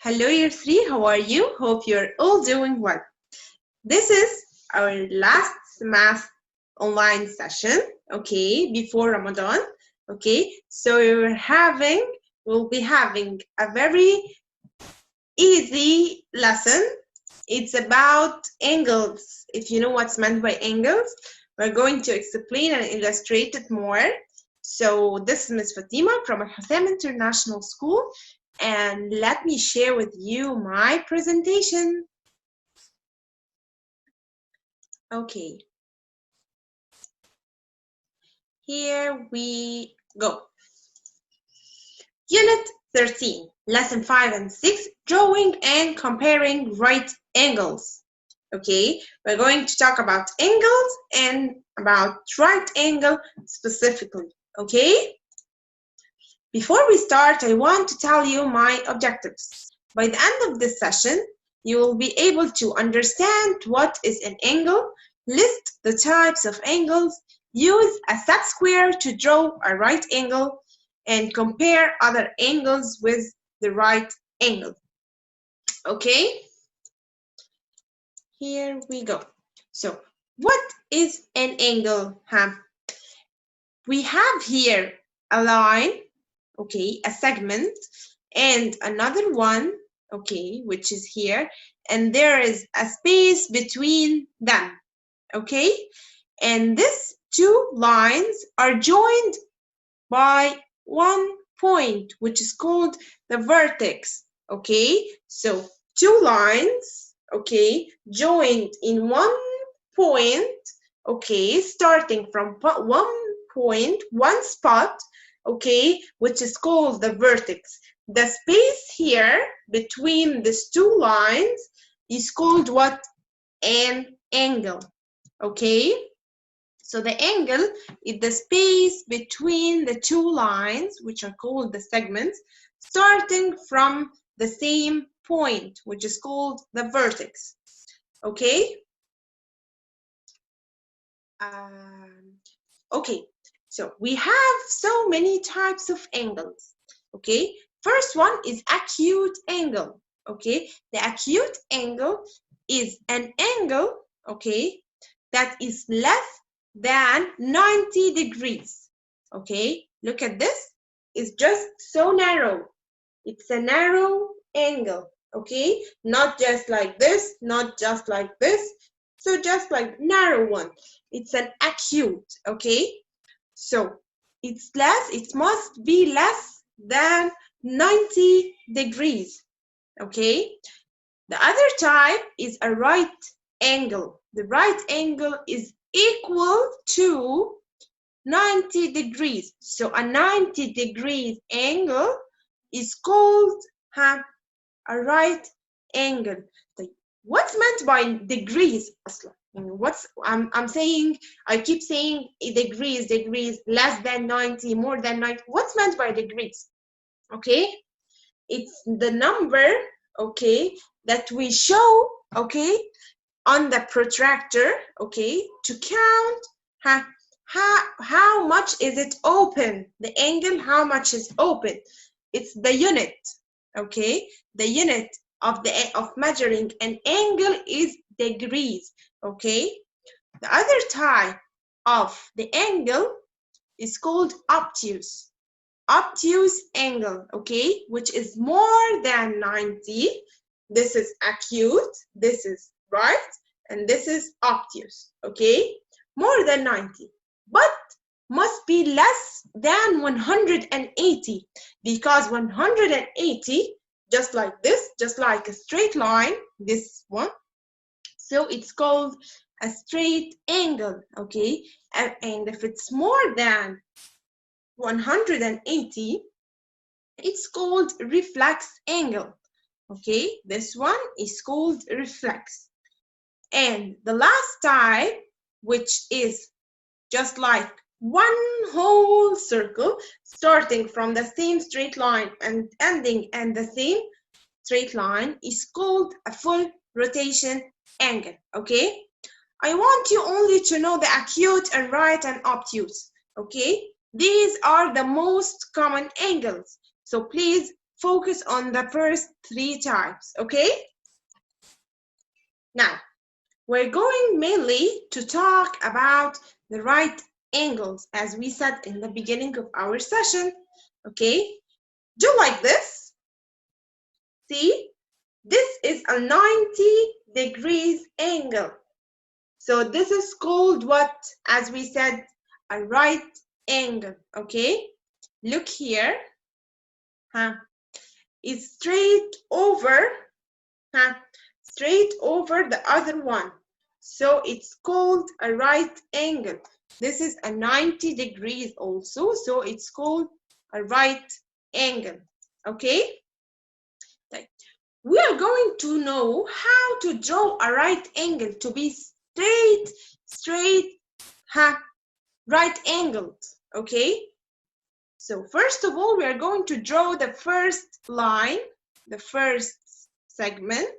Hello, year 3. How are you? Hope you're all doing well. This is our last math online session, okay, before Ramadan, okay? So we'll be having a very easy lesson. It's about angles. If you know what's meant by angles, we're going to explain and illustrate it more. So this is Ms. Fatema from Fatema International School, and let me share with you my presentation. Okay, here we go. Unit 13, lesson 5 and 6, drawing and comparing right angles. Okay, we're going to talk about angles and about right angle specifically. Okay, before we start, I want to tell you my objectives. By the end of this session, you will be able to understand what is an angle, list the types of angles, use a set square to draw a right angle, and compare other angles with the right angle. Okay? Here we go. So, what is an angle? We have here a line, okay, a segment, and another one, okay, which is here, and there is a space between them, okay? And these two lines are joined by one point, which is called the vertex, okay? So two lines, okay, joined in one point, okay, starting from one point, one spot, okay, which is called the vertex. The space here between these two lines is called what? An angle, okay? So the angle is the space between the two lines, which are called the segments, starting from the same point, which is called the vertex. Okay? Okay, so we have so many types of angles. Okay, first one is acute angle. Okay, the acute angle is an angle, okay, that is less than 90 degrees. Okay, look at this. It's just so narrow. It's a narrow angle. Okay, not just like this, not just like this. So just like narrow one. It's an acute. Okay, so it's less. It must be less than 90 degrees. Okay, the other type is a right angle. The right angle is equal to 90 degrees. So a 90 degrees angle is called a right angle. What's meant by degrees? I'm saying, I keep saying degrees, less than 90, more than 90. What's meant by degrees? Okay, it's the number, okay, that we show, okay, on the protractor, okay, to count how much is it open, the angle, how much is open. It's the unit, okay, the unit of measuring an angle is degrees. Okay, the other type of the angle is called obtuse angle, okay, which is more than 90. This is acute, this is right, and this is obtuse. Okay, more than 90, but must be less than 180, because 180, just like this, just like a straight line, this one, so it's called a straight angle. Okay, and if it's more than 180, it's called reflex angle. Okay, this one is called reflex. And the last type, which is just like one whole circle, starting from the same straight line and ending in the same straight line, is called a full rotation angle. Okay, I want you only to know the acute and right and obtuse. Okay, these are the most common angles, so please focus on the first 3 types, okay? Now, we're going mainly to talk about the right angles, as we said in the beginning of our session, okay? Do like this. See, this is a 90 degrees angle. So this is called what? As we said, a right angle, okay? Look here, it's straight over, straight over the other one. So it's called a right angle. This is a 90 degrees also, so it's called a right angle, okay? We are going to know how to draw a right angle to be straight, right angled, okay? So first of all, we are going to draw the first line, the first segment,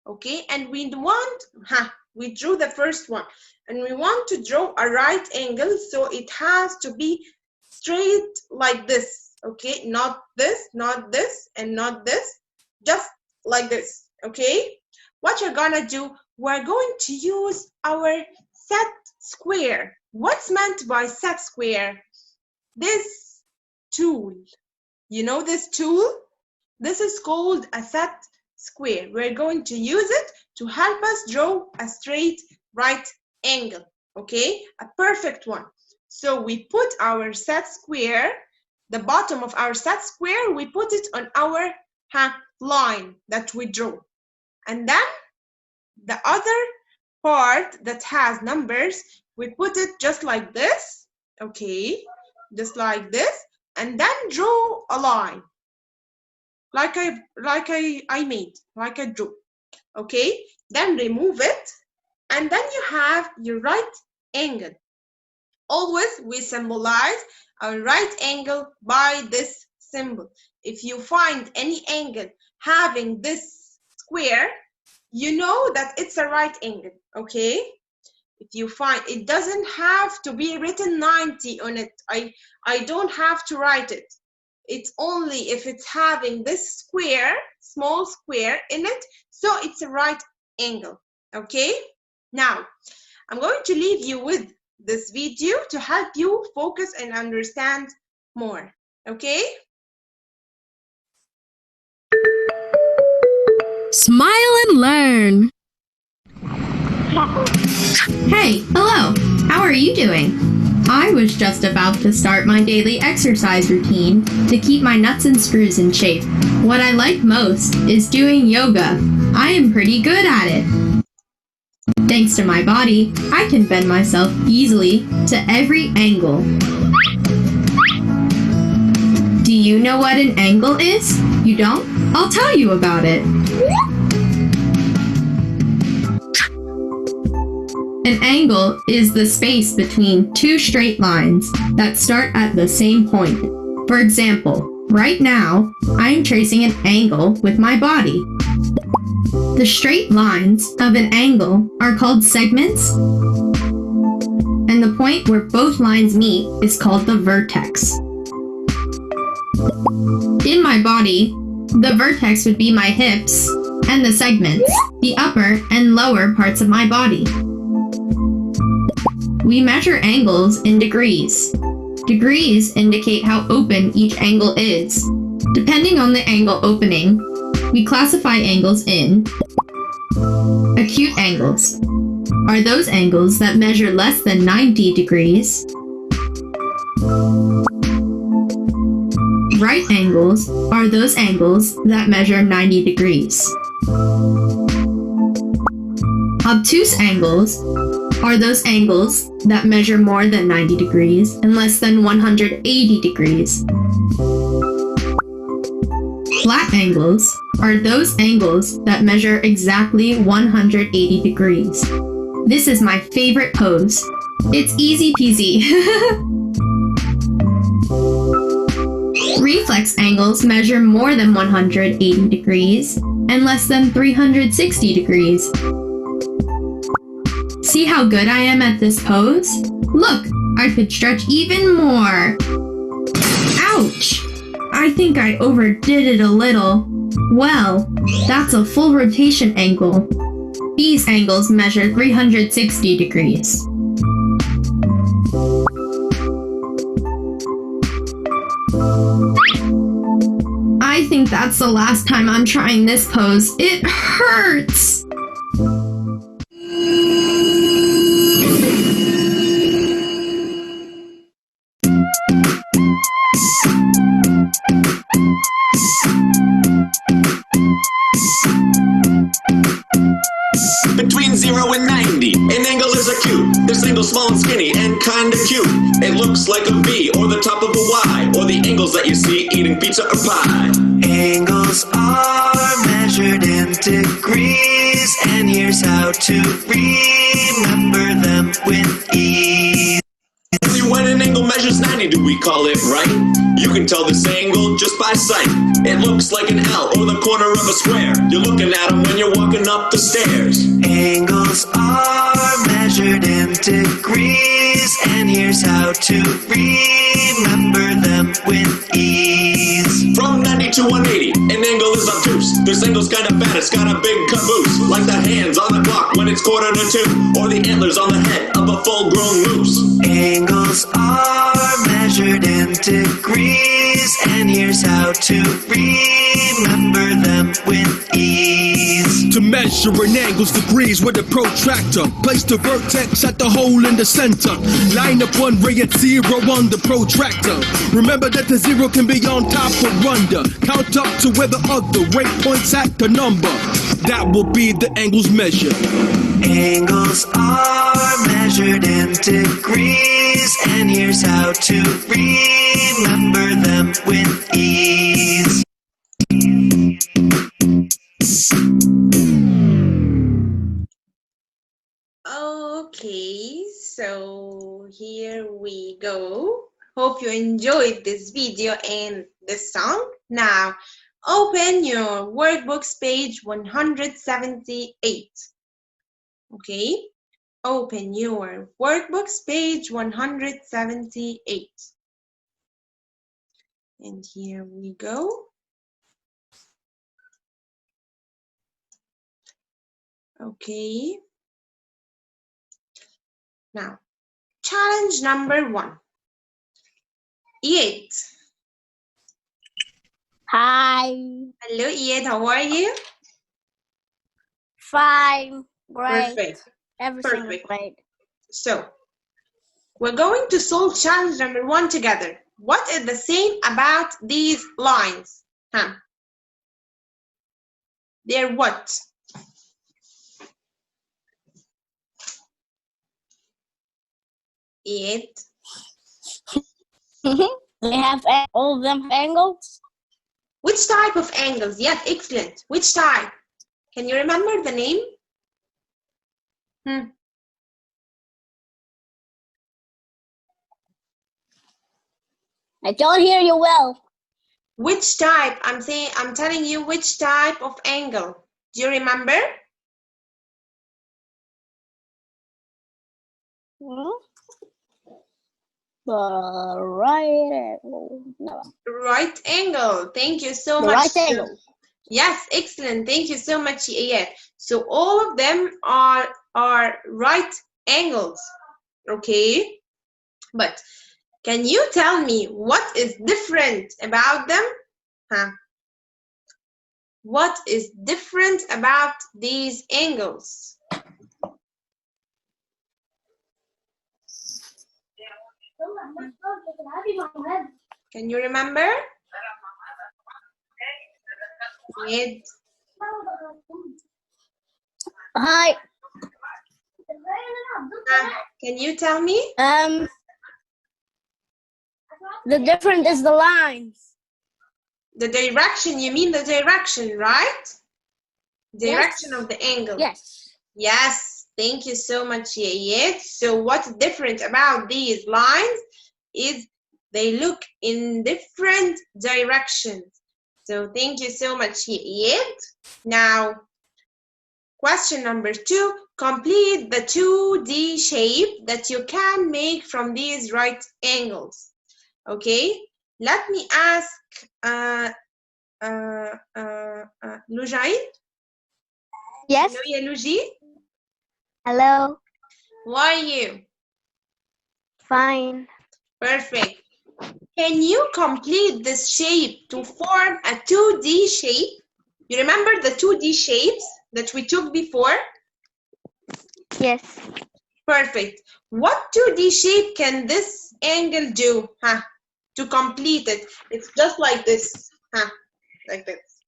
okay? And we drew the first one, and we want to draw a right angle, so it has to be straight like this, okay? Not this, and not this, just like this, okay? What you're gonna do, we're going to use our set square. What's meant by set square? This tool. You know this tool? This is called a set square. We're going to use it to help us draw a straight right angle, okay? A perfect one. So we put our set square, the bottom of our set square, we put it on our line that we drew. And then the other part that has numbers, we put it just like this, okay? Just like this, and then draw a line like I drew, okay? Then remove it, and then you have your right angle. Always we symbolize a right angle by this symbol. If you find any angle having this square, you know that it's a right angle, okay? If you find, it doesn't have to be written 90 on it. I don't have to write it. It's only if it's having this square, small square in it, so it's a right angle, okay? Now, I'm going to leave you with this video to help you focus and understand more, okay? Smile and learn. Hey, hello. How are you doing? I was just about to start my daily exercise routine to keep my nuts and screws in shape. What I like most is doing yoga. I am pretty good at it. Thanks to my body, I can bend myself easily to every angle. Do you know what an angle is? You don't? I'll tell you about it. An angle is the space between two straight lines that start at the same point. For example, right now, I'm tracing an angle with my body. The straight lines of an angle are called segments, and the point where both lines meet is called the vertex. In my body, the vertex would be my hips, and the segments, the upper and lower parts of my body. We measure angles in degrees. Degrees indicate how open each angle is. Depending on the angle opening, we classify angles in acute angles. Are those angles that measure less than 90 degrees? Right angles are those angles that measure 90 degrees. Obtuse angles are those angles that measure more than 90 degrees and less than 180 degrees. Flat angles are those angles that measure exactly 180 degrees. This is my favorite pose. It's easy peasy. Reflex angles measure more than 180 degrees and less than 360 degrees. See how good I am at this pose? Look, I could stretch even more. Ouch! I think I overdid it a little. Well, that's a full rotation angle. These angles measure 360 degrees. I think that's the last time I'm trying this pose. It hurts! Between 0 and 90, an angle is acute. This angle's small and skinny and kinda cute. It looks like a V or the top of a Y, or the angles that you see eating pizza or pie. Angles are measured in degrees, and here's how to remember them with ease. When an angle measures 90, do we call it right? You can tell this angle just by sight. It looks like an L or the corner of a square. You're looking at them when you're walking up the stairs. Angles are measured in degrees, and here's how to remember them with ease. From 90 to 180, an angle is obtuse. This angle's kinda bad, it's got a big caboose. Like the hands on the clock when it's 1:45, or the antlers on the head of a full-grown moose. Angles are measured in degrees, and here's how to remember them with ease. To measure an angle's degrees with a protractor, place the vertex at the hole in the center. Line up one ray at 0 on the protractor. Remember that the 0 can be on top or under. Count up to where the other ray points at the number. That will be the angle's measure. Angles are measured in degrees, and here's how to remember them with ease. Okay, so here we go. Hope you enjoyed this video and this song. Now, open your workbooks page 178. Okay, open your workbooks page 178. And here we go. Okay. Now, challenge number 1. Iyad. Hi. Hello, Iyad. How are you? Fine. Great. Perfect. Everything Perfect. great. So, we're going to solve challenge number 1 together. What is the same about these lines? Huh? They're what? Iyad. They have all of them have angles. Which type of angles? Yes, excellent. Which type? Can you remember the name? I don't hear you well. Which type? I'm telling you which type of angle. Do you remember? The right angle. No. Right angle. Thank you so The much. right angle. Yes, excellent. Thank you so much, Iyad. So all of them are right angles. Okay? But can you tell me what is different about them? Huh? What is different about these angles? Can you remember? Iyad. Hi. Can you tell me? The difference is the lines. The direction, you mean the direction, right? Direction of the angle. Yes. Yes, thank you so much, Iyad. So what's different about these lines is they look in different directions. So thank you so much, Iyad. Now, question number 2, complete the 2D shape that you can make from these right angles. Okay, let me ask Lujain. Yes. Hello, ya Luji. Hello. How are you? Fine. Perfect. Can you complete this shape to form a 2D shape? You remember the 2D shapes that we took before? Yes. Perfect. What 2D shape can this angle do? To complete it. It's just like this. Like this.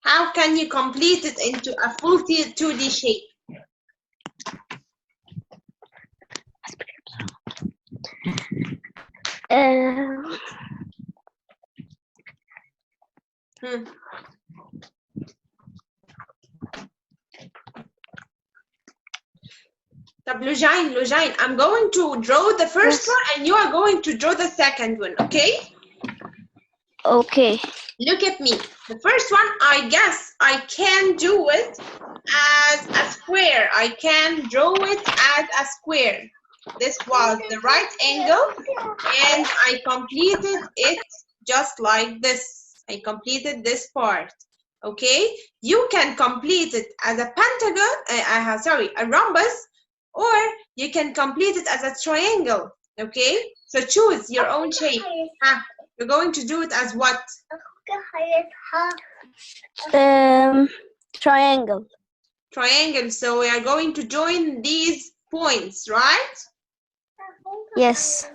How can you complete it into a full 2D shape? طب Lujain, I'm going to draw the first one and you are going to draw the second one, okay? Okay. Look at me. The first one, I guess I can do it as a square. I can draw it as a square. This was the right angle and I completed it just like this. I completed this part. Okay? You can complete it as a pentagon, a rhombus, or you can complete it as a triangle. Okay? So choose your own shape. You're going to do it as what? Triangle. Triangle. So we are going to join these points, right? Yes.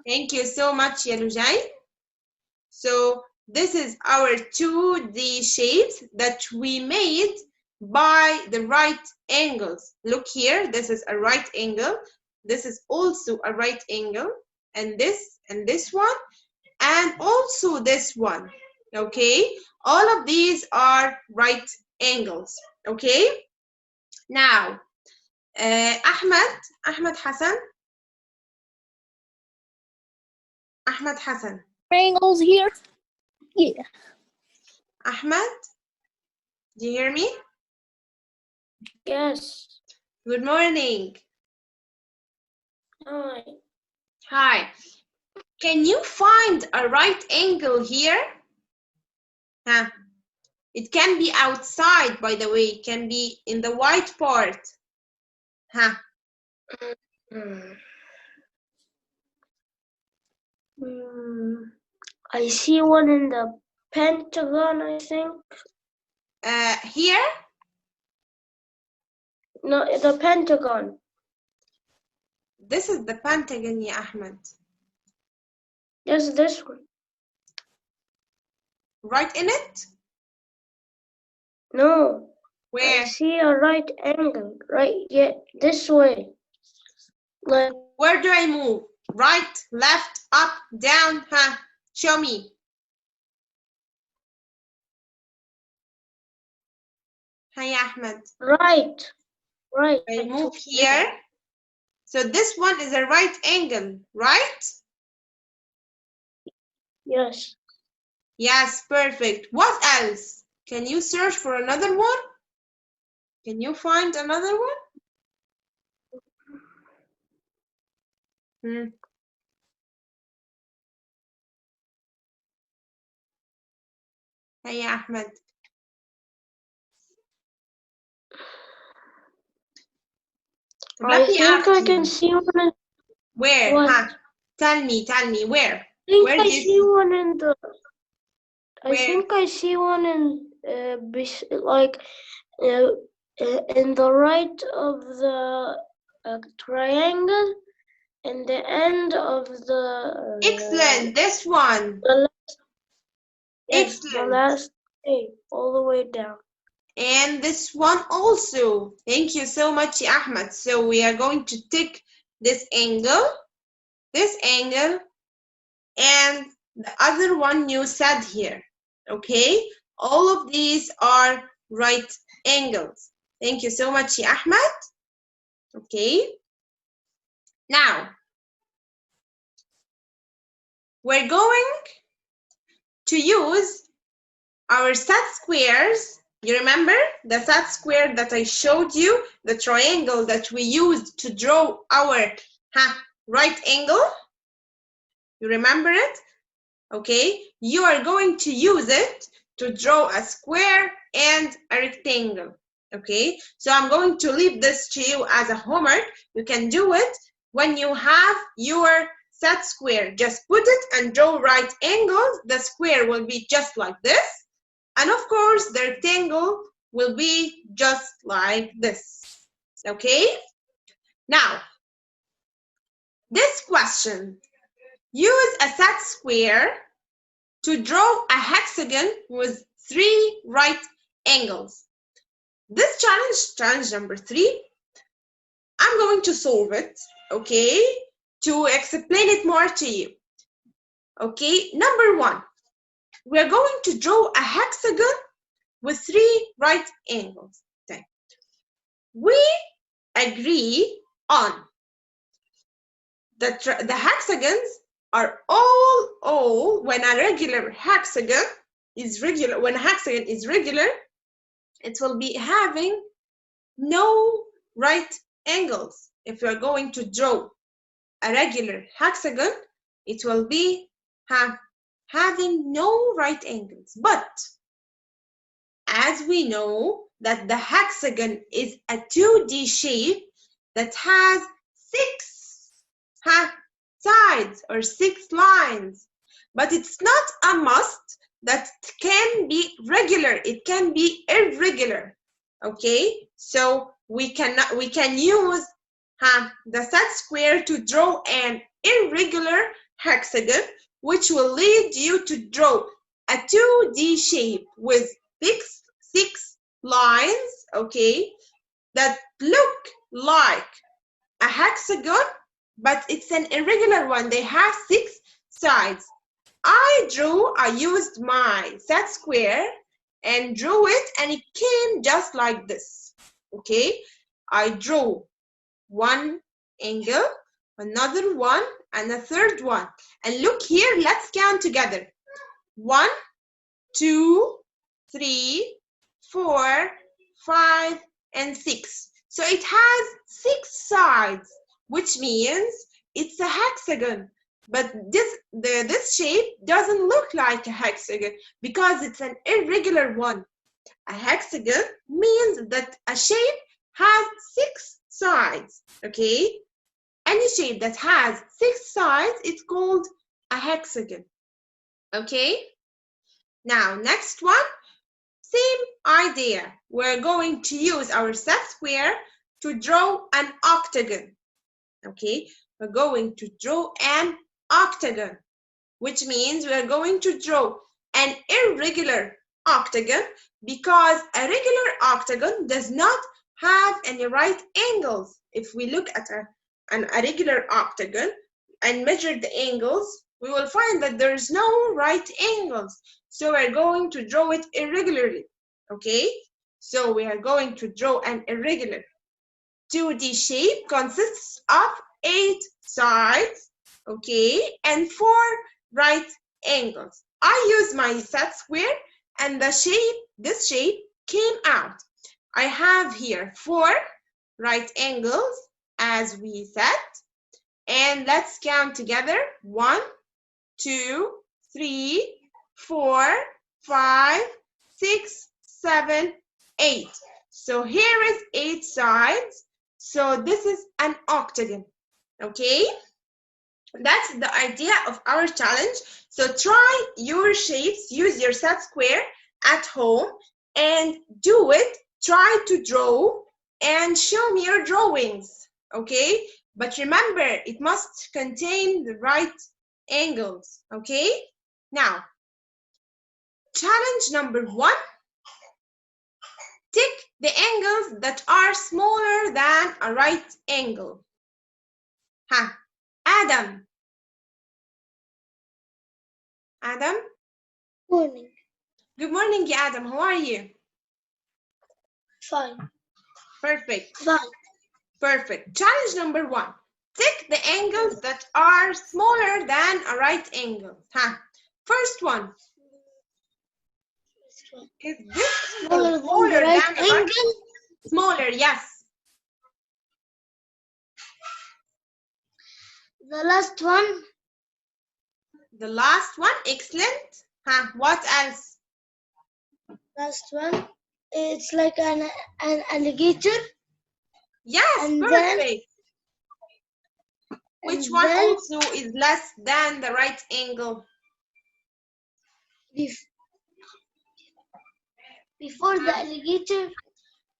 Thank you so much, Yelujai. So this is our 2D shapes that we made by the right angles. Look here, this is a right angle. This is also a right angle. And this one. And also this one. Okay? All of these are right angles. Okay? Now, Ahmed Hassan. Ahmed Hassan. Triangles here. Yeah. Ahmed, do you hear me? Yes. Good morning. Hi. Hi. Can you find a right angle here? It can be outside, by the way. It can be in the white part. I see one in the pentagon, I think. Here? No, the pentagon. This is the pentagon, ya Ahmed. Yes, this one. Right in it? No. Where? I see a right angle. Right, yeah, this way. Like, Where do I move? Right, left, up, down? Show me. Hi, Ahmed. right. Right. I move here. So this one is a right angle, right? Yes. Yes, perfect. What else? Can you search for another one? Can you find another one? Hey, Ahmed. I think I can see one. Where? What? Tell me, where? I see one in the. I Where? think I see one in in the right of the triangle, and the end of the. Excellent. This one. The last, yes, Excellent. the last eight, all the way down. And this one also. Thank you so much, Ahmed. So we are going to take this angle, and the other one you said here. Okay? All of these are right angles. Thank you so much, Ahmed. Okay? Now, we're going to use our set squares. You remember the set square that I showed you, the triangle that we used to draw our right angle? You remember it? Okay, you are going to use it to draw a square and a rectangle. Okay, so I'm going to leave this to you as a homework. You can do it when you have your set square. Just put it and draw right angles. The square will be just like this. And of course, the rectangle will be just like this. Okay, now this question. Use a set square to draw a hexagon with 3 right angles. This challenge number 3, I'm going to solve it, okay, to explain it more to you. Okay, number 1, we're going to draw a hexagon with 3 right angles. Okay. We agree on that the hexagons are all when a regular hexagon is regular, when a hexagon is regular, it will be having no right angles. If you are going to draw a regular hexagon, it will be having no right angles. But as we know that the hexagon is a 2D shape that has 6 sides or 6 lines, but it's not a must that can be regular. It can be irregular. Okay, so we can use the set square to draw an irregular hexagon, which will lead you to draw a 2D shape with 6 lines, okay, that look like a hexagon, but it's an irregular one. They have 6 sides. I used my set square and drew it, and it came just like this. Okay, I drew one angle, another one, and a third one. And look here, let's count together. 1, 2, 3, 4, 5, and 6. So it has 6 sides, which means it's a hexagon. But this shape doesn't look like a hexagon because it's an irregular one. A hexagon means that a shape has 6 sides, okay? Any shape that has 6 sides, it's called a hexagon, okay? Now, next one, same idea. We're going to use our set square to draw an octagon, okay? We're going to draw an octagon, which means we are going to draw an irregular octagon because a regular octagon does not have any right angles. If we look at a regular octagon and measure the angles, we will find that there is no right angles. So we're going to draw it irregularly, okay? So we are going to draw an irregular 2D shape consists of 8 sides, okay, and 4 right angles. I use my set square and this shape came out. I have here 4 right angles as we said, and let's count together. 1, 2, 3, 4, 5, 6, 7, 8. So here is 8 sides. So this is an octagon, okay? That's the idea of our challenge. So try your shapes, use your set square at home and do it. Try to draw and show me your drawings, okay? But remember, it must contain the right angles, okay? Now, challenge number 1. Tick the angles that are smaller than a right angle. Adam. Adam? Morning. Good morning, Adam. How are you? Fine. Perfect. Fine. Perfect. Challenge number 1. Tick the angles that are smaller than a right angle. First one. Is this angle smaller than right a right angle? Smaller, yes. The last one. The last one, excellent. What else? Last one. It's like an alligator. Yes, And perfect. then, Which one also is less than the right angle? Before the alligator.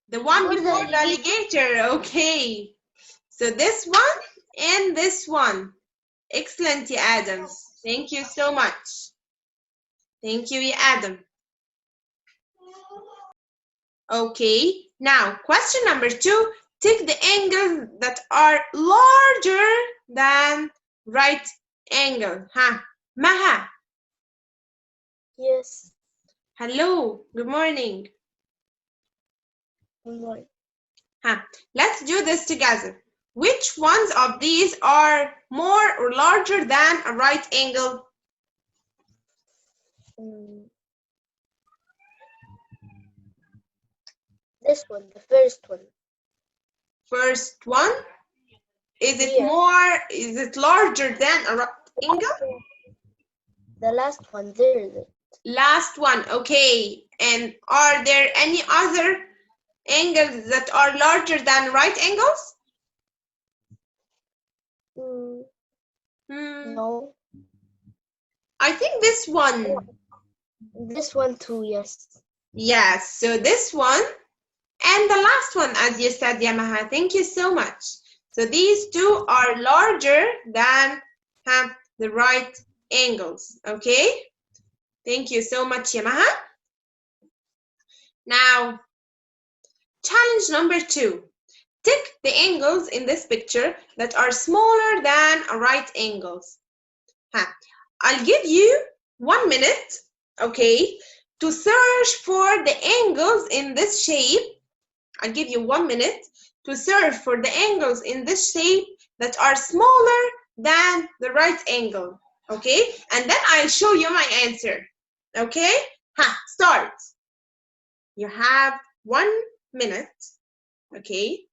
The one Before before the alligator. Okay. So this one and this one. Excellent, ya Adam. Thank you so much. Thank you, ya Adam. Okay. Now, question number 2. Take the angles that are larger than right angle. Maha. Yes. Hello. Good morning. Good morning. Let's do this together. Which ones of these are more or larger than a right angle? This one, the first one. First one. Is it larger than a right angle? The last one, there. Last one, okay. And are there any other angles that are larger than right angles? No. I think this one. This one too, yes. Yes, so this one and the last one, as you said, Yamaha. Thank you so much. So these two are larger than the right angles, okay? Thank you so much, Yamaha. Now, challenge number 2. Tick the angles in this picture that are smaller than right angles. I'll give you 1 minute, okay, to search for the angles in this shape. I'll give you 1 minute to search for the angles in this shape that are smaller than the right angle, okay? And then I'll show you my answer, okay? Start. You have 1 minute, okay?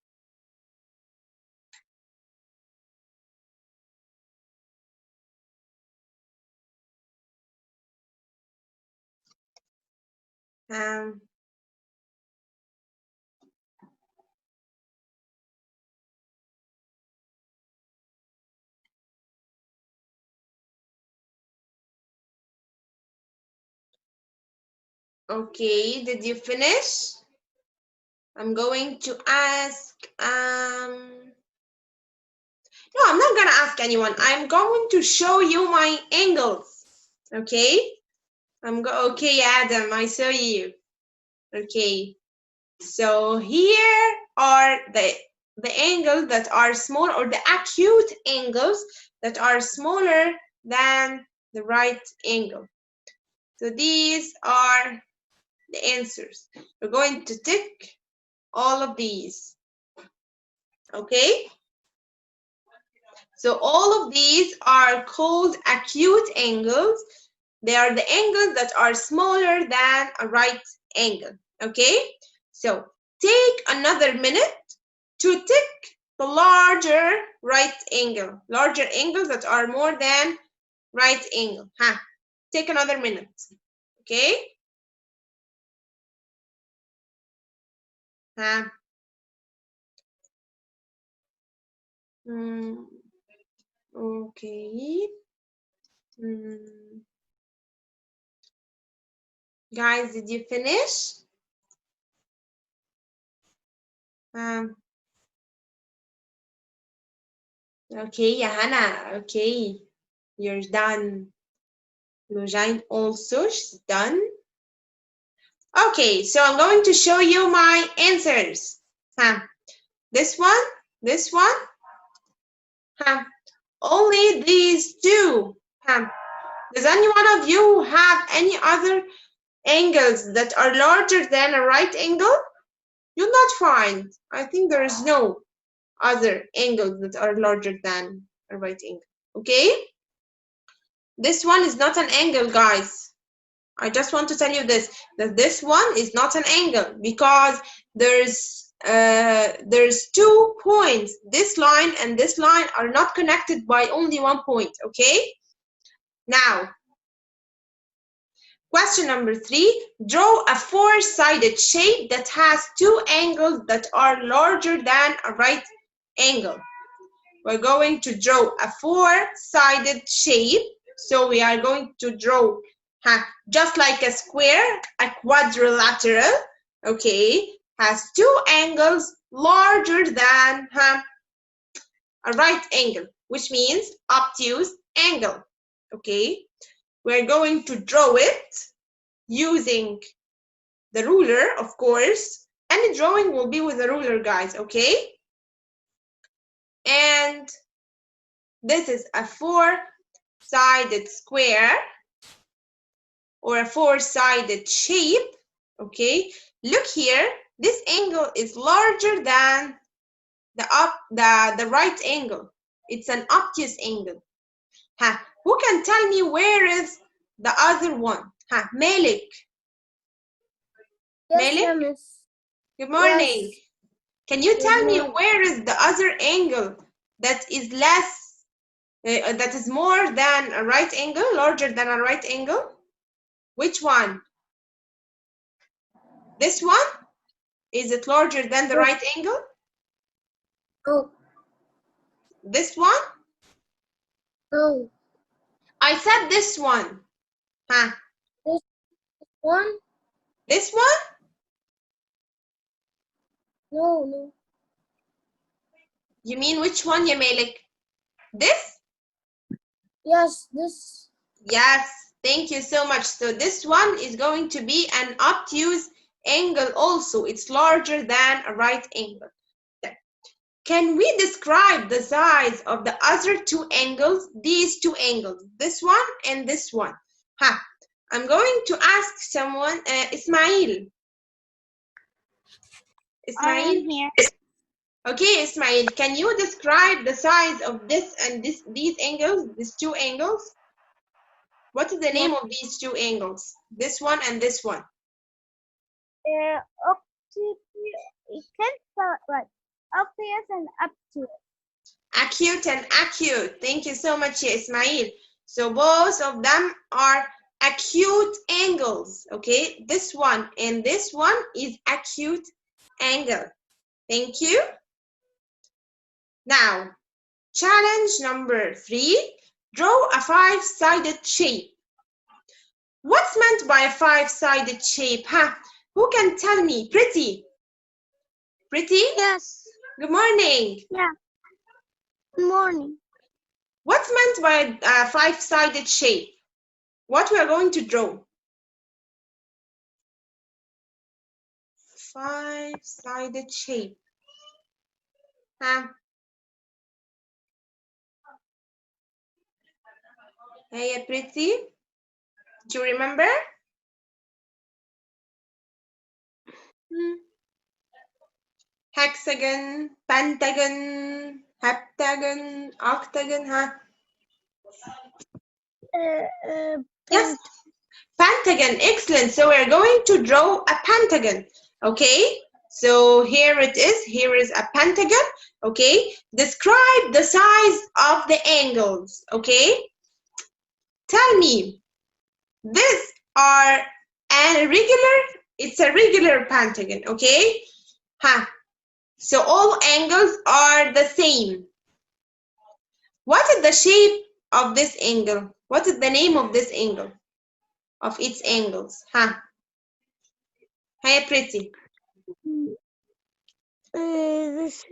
Okay, did you finish? I'm going to ask, no, I'm not gonna ask anyone. I'm going to show you my angles, okay? Okay, Adam, I saw you. Okay, so here are the angles that are small, or the acute angles that are smaller than the right angle. So these are the answers. We're going to tick all of these, okay? So all of these are called acute angles. They are the angles that are smaller than a right angle, okay? So take another minute to tick the larger right angle, larger angles that are more than right angle. Take another minute, okay? Okay. Guys, did you finish? Okay, Hannah. Okay, you're done. Lujine also, she's done. Okay, so I'm going to show you my answers. This one. Only these two. Does any one of you have any other angles that are larger than a right angle? You'll not find. I think there is no other angles that are larger than a right angle. Okay? This one is not an angle, guys. I just want to tell you this, that this one is not an angle because there's there's 2 points. This line and this line are not connected by only 1 point, okay? Now, question number 3, draw a 4-sided shape that has 2 angles that are larger than a right angle. We're going to draw a 4-sided shape. So we are going to draw just like a square, a quadrilateral, okay, has 2 angles larger than a right angle, which means obtuse angle, okay? We're going to draw it using the ruler, of course. Any drawing will be with a ruler, guys, okay? And this is a 4-sided square or a 4-sided shape, okay? Look here, this angle is larger than the right angle. It's an obtuse angle. Who can tell me where is the other one? Malik. Yes, Malik? Miss. Good morning. Yes. Can you tell me morning. where is the other angle that is less, that is more than a right angle, larger than a right angle? Which one? This one? Is it larger than the right angle? Oh, This one? no. I said this one. One? This one? No. You mean which one, ya Malik? This? Yes, this. Yes, thank you so much. So this one is going to be an obtuse angle also. It's larger than a right angle. Can we describe the size of the other 2 angles? These 2 angles, this one and this one. I'm going to ask someone, Ismail. Ismail? Here. Okay, Ismail, can you describe the size of this and these angles, these 2 angles? What is the name of these 2 angles? This one and this one. You can't spell it right. Obvious and obtuse. Acute and acute. Thank you so much, Ismail. So both of them are acute angles, okay? This one and this one is acute angle. Thank you. Now, challenge number 3, draw a 5-sided shape. What's meant by a 5-sided shape? Who can tell me? Pretty? Pretty? Yes. Good morning. Yeah. Good morning. What's meant by a 5-sided shape? What we are going to draw? 5-sided shape. Hey, Pretty? Do you remember? Hexagon, pentagon, heptagon, octagon, Yes, pentagon, excellent. So we're going to draw a pentagon, okay? So here it is, here is a pentagon, okay? Describe the size of the angles, okay? Tell me, these are it's a regular pentagon, okay? So all angles are the same. What is the shape of this angle? What is the name of this angle? Of its angles? Hey, Pretty. This is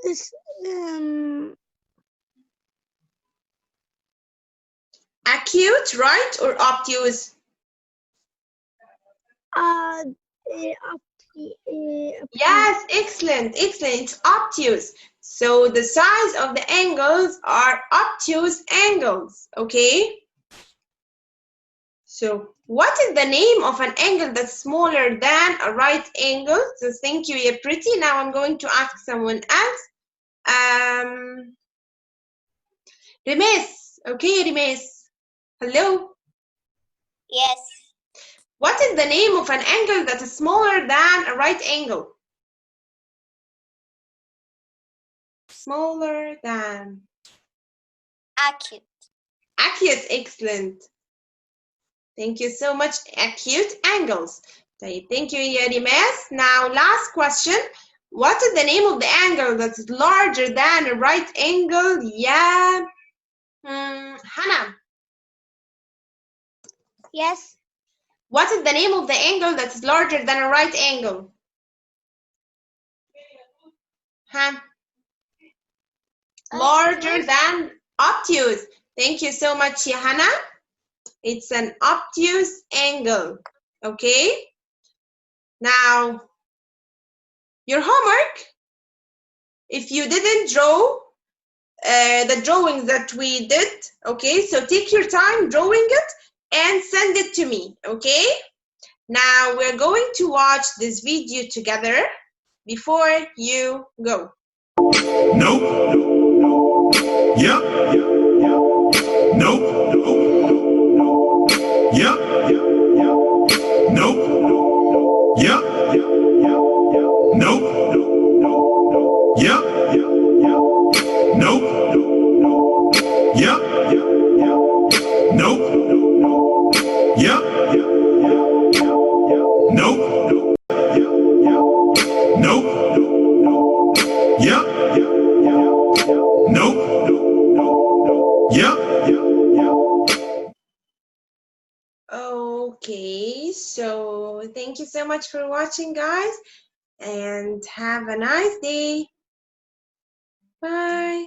this Acute, right, or obtuse? Yes, excellent, excellent. It's obtuse. So the size of the angles are obtuse angles, okay? So what is the name of an angle that's smaller than a right angle? So thank you, you're Pretty. Now I'm going to ask someone else. Remes, okay, Remes. Hello. Yes. What is the name of an angle that is smaller than a right angle? Smaller than. Acute. Acute, excellent. Thank you so much. Acute angles. Thank you, Yarimas. Now, last question. What is the name of the angle that is larger than a right angle? Yeah. Hannah. Yes. What is the name of the angle that is larger than a right angle? Huh? Larger than obtuse. Thank you so much, Hannah. It's an obtuse angle. Okay. Now, your homework. If you didn't draw the drawings that we did, okay, so take your time drawing it and send it to me, okay? Now we're going to watch this video together before you go. Nope. Yep. Nope. Yep. Nope. Yep. Nope. Yep. Nope. Yep. Nope. Yep. Nope. Nope. Yep. Nope. Yep. Okay, so thank you so much for watching, guys, and have a nice day. Bye.